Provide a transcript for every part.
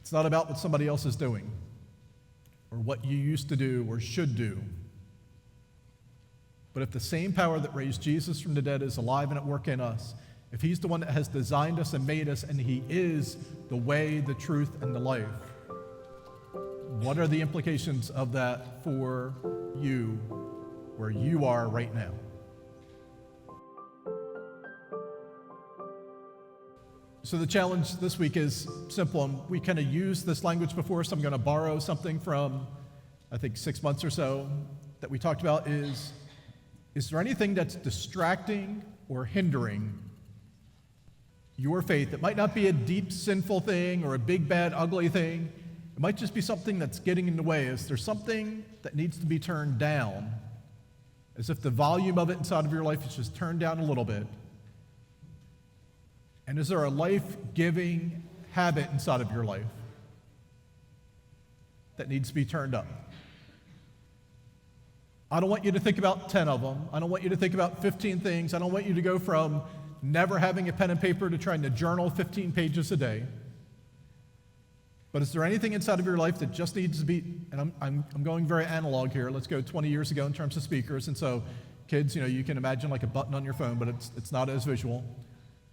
It's not about what somebody else is doing or what you used to do or should do. But if the same power that raised Jesus from the dead is alive and at work in us, if he's the one that has designed us and made us, and he is the way, the truth, and the life, what are the implications of that for you where you are right now? So the challenge this week is simple, and we kind of used this language before, so I'm going to borrow something from, I think, 6 months or so that we talked about is there anything that's distracting or hindering your faith? It might not be a deep, sinful thing or a big, bad, ugly thing. It might just be something that's getting in the way. Is there something that needs to be turned down? As if the volume of it inside of your life is just turned down a little bit. And is there a life-giving habit inside of your life that needs to be turned up? I don't want you to think about 10 of them. I don't want you to think about 15 things. I don't want you to go from never having a pen and paper to trying to journal 15 pages a day. But is there anything inside of your life that just needs to be, and I'm going very analog here. Let's go 20 years ago in terms of speakers. And so kids, you can imagine like a button on your phone, but it's not as visual.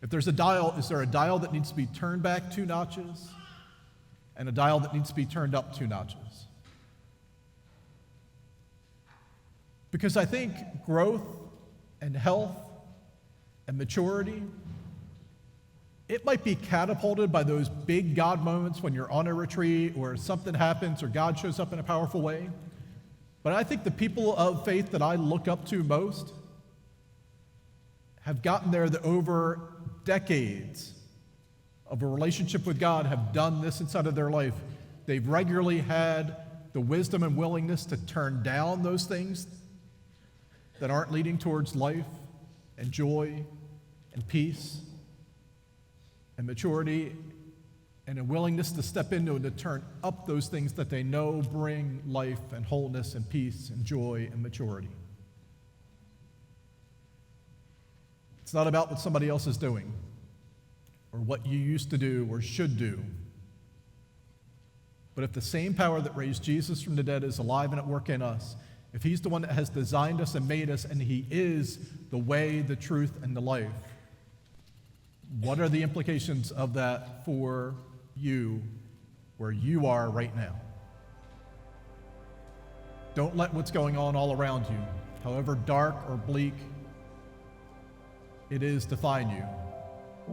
If there's a dial, is there a dial that needs to be turned back 2 notches and a dial that needs to be turned up 2 notches? Because I think growth and health and maturity, it might be catapulted by those big God moments when you're on a retreat or something happens or God shows up in a powerful way. But I think the people of faith that I look up to most have gotten there that over decades of a relationship with God have done this inside of their life. They've regularly had the wisdom and willingness to turn down those things that aren't leading towards life and joy and peace and maturity, and a willingness to step into and to turn up those things that they know bring life and wholeness and peace and joy and maturity. It's not about what somebody else is doing or what you used to do or should do. But if the same power that raised Jesus from the dead is alive and at work in us, if he's the one that has designed us and made us, and he is the way, the truth, and the life, what are the implications of that for you where you are right now? Don't let what's going on all around you, however dark or bleak it is, define you.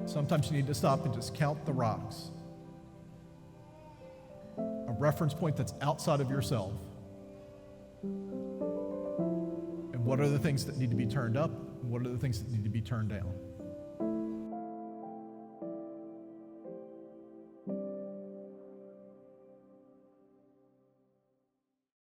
Sometimes you need to stop and just count the rocks. A reference point that's outside of yourself. And what are the things that need to be turned up? And what are the things that need to be turned down?